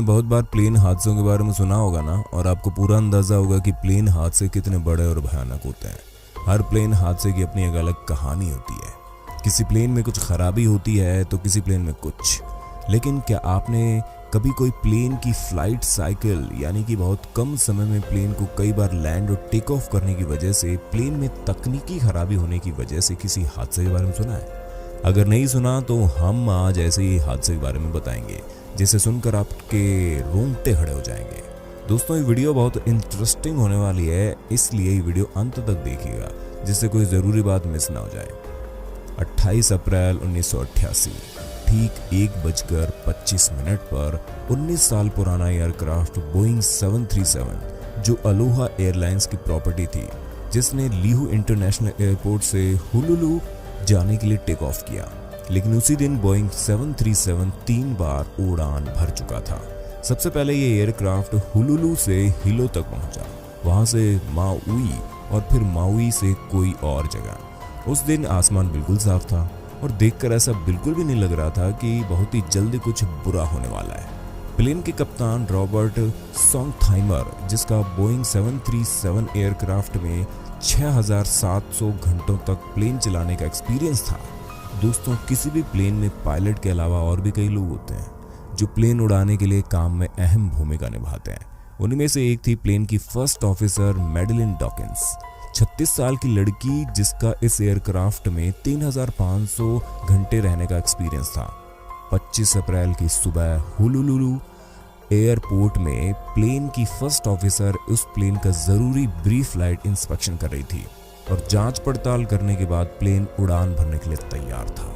बहुत बार प्लेन हादसों के बारे में सुना होगा ना, और आपको पूरा अंदाजा होगा कि प्लेन हादसे कितने बड़े और भयानक होते हैं। हर प्लेन हादसे की अपनी एक अलग कहानी होती है। किसी प्लेन में कुछ खराबी होती है तो किसी प्लेन में कुछ। लेकिन क्या आपने कभी कोई प्लेन की फ्लाइट साइकिल, यानी कि बहुत कम समय में प्लेन को कई बार लैंड और टेक ऑफ करने की वजह से प्लेन में तकनीकी खराबी होने की वजह से किसी हादसे के बारे में सुना है? अगर नहीं सुना तो हम आज ऐसे ही हादसे के बारे में बताएंगे जिसे सुनकर आपके रोंगटे खड़े हो जाएंगे। दोस्तों, ये वीडियो बहुत इंटरेस्टिंग होने वाली है, इसलिए ये वीडियो अंत तक देखिएगा जिससे कोई ज़रूरी बात मिस ना हो जाए। 28 अप्रैल 1988 ठीक 1:25 पर 19 साल पुराना एयरक्राफ्ट बोइंग 737 जो अलोहा एयरलाइंस की प्रॉपर्टी थी, जिसने लिहू इंटरनेशनल एयरपोर्ट से हुलुलू जाने के लिए टेक ऑफ किया। लेकिन उसी दिन बोइंग 737 3 बार उड़ान भर चुका था। सबसे पहले ये एयरक्राफ्ट हुलुलू से हिलो तक पहुंचा, वहां से माउई और फिर माउई से कोई और जगह। उस दिन आसमान बिल्कुल साफ था और देखकर ऐसा बिल्कुल भी नहीं लग रहा था कि बहुत ही जल्दी कुछ बुरा होने वाला है। प्लेन के कप्तान रॉबर्ट सोंगथाइमर, जिसका बोइंग 737 एयरक्राफ्ट में 6700 घंटों तक प्लेन चलाने का एक्सपीरियंस था। दोस्तों, किसी भी प्लेन में पायलट के अलावा और भी कई लोग होते हैं जो प्लेन उड़ाने के लिए काम में अहम भूमिका निभाते हैं। उनमें से एक थी प्लेन की फर्स्ट ऑफिसर मैडलिन डॉकिंस, 36 साल की लड़की जिसका इस एयरक्राफ्ट में 3500 घंटे रहने का एक्सपीरियंस था। 25 अप्रैल की सुबह हुलुलू एयरपोर्ट में प्लेन की फर्स्ट ऑफिसर उस प्लेन का जरूरी ब्रीफ फ्लाइट इंस्पेक्शन कर रही थी और जांच पड़ताल करने के बाद प्लेन उड़ान भरने के लिए तैयार था।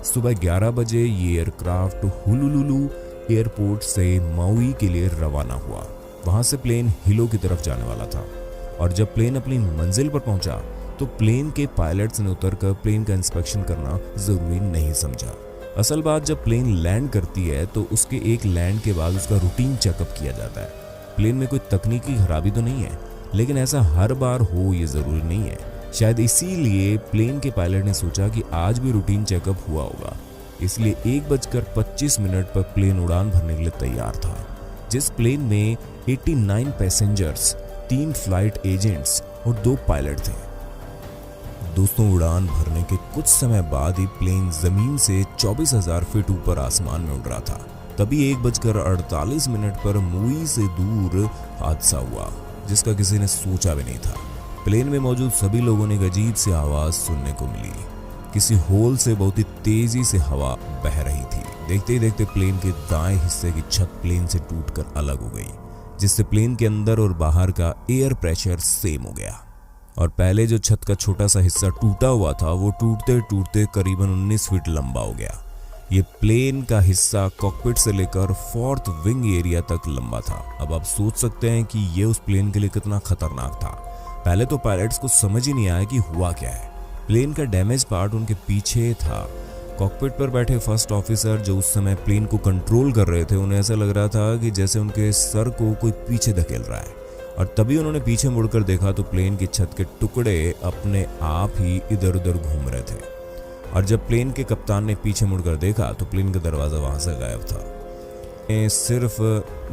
सुबह 11 बजे ये एयरक्राफ्ट हुलुलू एयरपोर्ट से माउई के लिए रवाना हुआ। वहां से प्लेन हिलो की तरफ जाने वाला था और जब प्लेन अपनी मंजिल पर पहुंचा तो प्लेन के पायलट्स ने उतरकर प्लेन का इंस्पेक्शन करना जरूरी नहीं समझा। असल बात, जब प्लेन लैंड करती है तो उसके एक लैंड के बाद उसका रूटीन चेकअप किया जाता है। प्लेन में कोई तकनीकी खराबी तो नहीं है, लेकिन ऐसा हर बार हो ये जरूरी नहीं है। शायद इसीलिए प्लेन के पायलट ने सोचा कि आज भी रूटीन चेकअप हुआ होगा, इसलिए 1:25 पर प्लेन उड़ान भरने के लिए तैयार था। जिस प्लेन में 89 पैसेंजर्स, 3 फ्लाइट एजेंट्स और 2 पायलट थे। दोस्तों, उड़ान भरने के कुछ समय बाद ही प्लेन जमीन से 24,000 फीट ऊपर आसमान में उड़ रहा था। तभी 1:48 पर मुई से दूर हादसा हुआ जिसका किसी ने सोचा भी नहीं था। प्लेन में मौजूद सभी लोगों ने एक अजीब सी आवाज सुनने को मिली। किसी होल से बहुत ही तेजी से हवा बह रही थी। देखते ही देखते प्लेन के दाएं हिस्से की छत प्लेन से टूटकर अलग हो गई, जिससे प्लेन के अंदर और बाहर का एयर प्रेशर सेम हो गया। और पहले जो छत का छोटा सा हिस्सा टूटा हुआ था वो टूटते टूटते करीबन 19 फीट लंबा हो गया। ये प्लेन का हिस्सा कॉकपिट से लेकर 4th विंग एरिया तक लंबा था। अब आप सोच सकते हैं कि ये उस प्लेन के लिए कितना खतरनाक था। पहले तो पायलट्स को समझ ही नहीं आया कि हुआ क्या है। प्लेन का डैमेज पार्ट उनके पीछे था। कॉकपिट पर बैठे फर्स्ट ऑफिसर जो उस समय प्लेन को कंट्रोल कर रहे थे, उन्हें ऐसा लग रहा था कि जैसे उनके सर को कोई पीछे धकेल रहा है। और तभी उन्होंने पीछे मुड़कर देखा तो प्लेन की छत के टुकड़े अपने आप ही इधर उधर घूम रहे थे। और जब प्लेन के कप्तान ने पीछे मुड़कर देखा तो प्लेन का दरवाजा वहां से गायब था। सिर्फ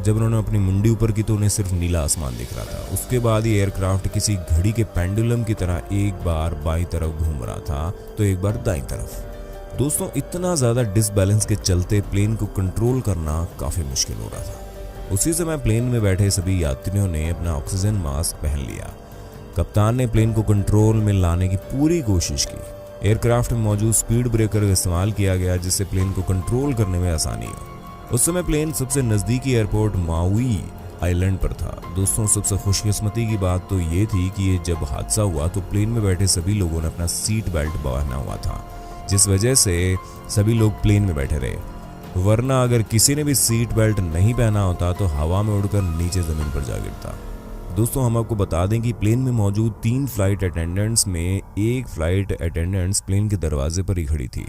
जब उन्होंने अपनी मुंडी ऊपर की तो उन्हें सिर्फ नीला आसमान दिख रहा था। उसके बाद ये एयरक्राफ्ट किसी घड़ी के पेंडुलम की तरह एक बार बाईं तरफ घूम रहा था तो एक बार दाईं तरफ। दोस्तों, इतना ज्यादा डिसबैलेंस के चलते प्लेन को कंट्रोल करना काफी मुश्किल हो रहा था। उसी समय प्लेन में बैठे सभी यात्रियों ने अपना ऑक्सीजन मास्क पहन लिया। कप्तान ने प्लेन को कंट्रोल में लाने की पूरी कोशिश की। एयरक्राफ्ट में मौजूद स्पीड ब्रेकर का इस्तेमाल किया गया जिससे प्लेन को कंट्रोल करने में आसानी हो। उस समय प्लेन सबसे नजदीकी एयरपोर्ट माउई आइलैंड पर था। दोस्तों, सबसे खुशकिस्मती की बात तो ये थी कि ये जब हादसा हुआ तो प्लेन में बैठे सभी लोगों ने अपना सीट बेल्ट पहना हुआ था, जिस वजह से सभी लोग प्लेन में बैठे रहे। वरना अगर किसी ने भी सीट बेल्ट नहीं पहना होता तो हवा में उड़कर नीचे जमीन पर जा गिरता। दोस्तों, हम आपको बता दें कि प्लेन में मौजूद 3 फ्लाइट अटेंडेंट्स में एक फ्लाइट अटेंडेंट्स प्लेन के दरवाजे पर ही खड़ी थी।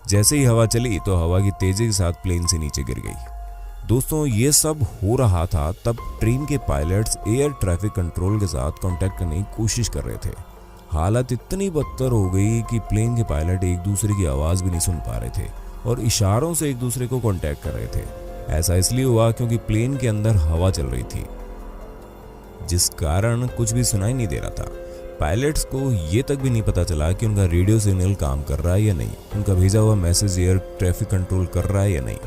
जैसे ही हवा चली तो हवा की तेजी के साथ प्लेन से नीचे गिर गई। दोस्तों, ये सब हो रहा था तब ट्रेन के पायलट्स एयर ट्रैफिक कंट्रोल के साथ कांटेक्ट करने की कोशिश कर रहे थे। हालत इतनी बदतर हो गई कि प्लेन के पायलट एक दूसरे की आवाज भी नहीं सुन पा रहे थे और इशारों से एक दूसरे को कांटेक्ट कर रहे थे। ऐसा इसलिए हुआ क्योंकि प्लेन के अंदर हवा चल रही थी, जिस कारण कुछ भी सुनाई नहीं दे रहा था। पायलट्स को ये तक भी नहीं पता चला कि उनका रेडियो सिग्नल काम कर रहा है या नहीं, उनका भेजा हुआ मैसेज एयर ट्रैफिक कंट्रोल कर रहा है या नहीं।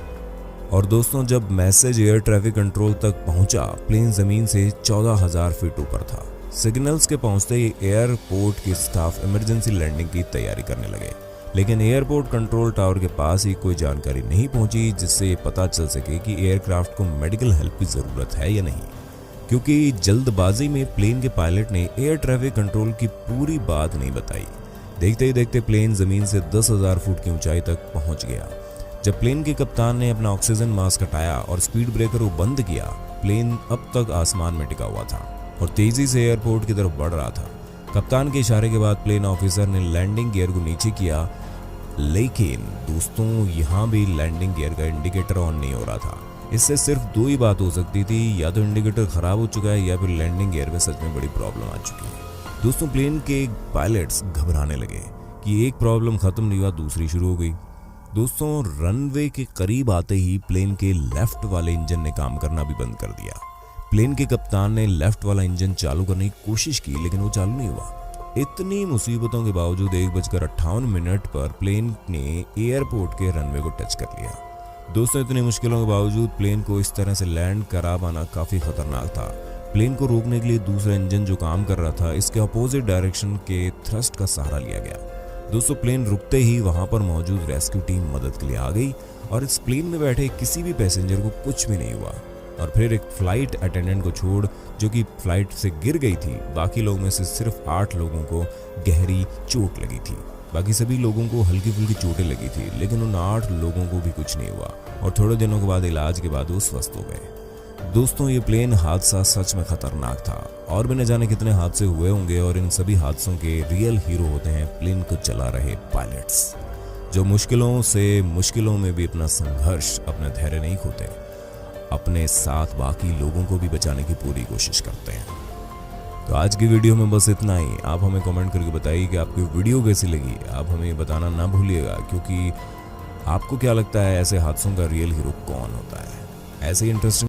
और दोस्तों, जब मैसेज एयर ट्रैफिक कंट्रोल तक पहुंचा, प्लेन जमीन से 14,000 फीट ऊपर था। सिग्नल्स के पहुंचते ही एयरपोर्ट के स्टाफ इमरजेंसी लैंडिंग की तैयारी करने लगे, लेकिन एयरपोर्ट कंट्रोल टावर के पास ही कोई जानकारी नहीं पहुंची जिससे ये पता चल सके कि एयरक्राफ्ट को मेडिकल हेल्प की जरूरत है या नहीं, क्योंकि जल्दबाजी में प्लेन के पायलट ने एयर ट्रैफिक कंट्रोल की पूरी बात नहीं बताई। देखते ही देखते प्लेन जमीन से 10,000 फुट की ऊंचाई तक पहुंच गया। जब प्लेन के कप्तान ने अपना ऑक्सीजन मास्क हटाया और स्पीड ब्रेकर को बंद किया, प्लेन अब तक आसमान में टिका हुआ था और तेजी से एयरपोर्ट की तरफ बढ़ रहा था। कप्तान के इशारे के बाद प्लेन ऑफिसर ने लैंडिंग गियर को नीचे किया, लेकिन दोस्तों यहाँ भी लैंडिंग गियर का इंडिकेटर ऑन नहीं हो रहा था। इससे सिर्फ दो ही बात हो सकती थी, या तो इंडिकेटर खराब हो चुका है या फिर लैंडिंग गियर में सच में बड़ी प्रॉब्लम आ चुकी है। दोस्तों, प्लेन के पायलट्स घबराने लगे कि एक प्रॉब्लम खत्म नहीं हुआ, दूसरी शुरू हो गई। दोस्तों, रनवे के करीब आते ही प्लेन के लेफ्ट वाले इंजन ने काम करना भी बंद कर दिया। प्लेन के कप्तान ने लेफ्ट वाला इंजन चालू करने की कोशिश की, लेकिन वो चालू नहीं हुआ। इतनी मुसीबतों के बावजूद 1:58 पर प्लेन ने एयरपोर्ट के रनवे को टच कर लिया। दोस्तों, इतनी मुश्किलों के बावजूद प्लेन को इस तरह से लैंड करा पाना काफी खतरनाक था। प्लेन को रोकने के लिए दूसरा इंजन जो काम कर रहा था, इसके अपोजिट डायरेक्शन के थ्रस्ट का सहारा लिया गया। दोस्तों, प्लेन रुकते ही वहां पर मौजूद रेस्क्यू टीम मदद के लिए आ गई और इस प्लेन में बैठे किसी भी पैसेंजर को कुछ भी नहीं हुआ। और फिर एक फ्लाइट अटेंडेंट को छोड़, जो कि फ्लाइट से गिर गई थी, बाकी लोगों में से सिर्फ 8 लोगों को गहरी चोट लगी थी। बाकी सभी लोगों को हल्की फुल्की चोटें लगी थी, लेकिन उन 8 लोगों को भी कुछ नहीं हुआ और थोड़े दिनों के बाद इलाज के बाद वो स्वस्थ हो गए। दोस्तों, ये प्लेन हादसा सच में खतरनाक था और भी न जाने कितने हादसे हुए होंगे, और इन सभी हादसों के रियल हीरो होते हैं प्लेन को चला रहे पायलट्स, जो मुश्किलों में भी अपना संघर्ष, अपना धैर्य नहीं खोते, अपने साथ बाकी लोगों को भी बचाने की पूरी कोशिश करते हैं। तो आज की वीडियो में बस इतना ही। आप हमें कमेंट करके बताइए कि आपकी वीडियो कैसी लगी। आप हमें बताना ना भूलिएगा, क्योंकि आपको क्या लगता है ऐसे हादसों का रियल हीरो कौन होता है। ऐसे ही इंटरेस्टिंग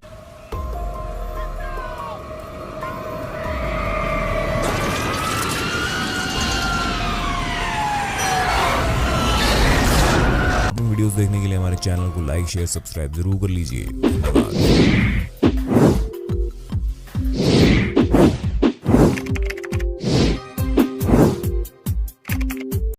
वीडियोस देखने के लिए हमारे चैनल को लाइक, शेयर, सब्सक्राइब जरूर कर लीजिए। धन्यवाद।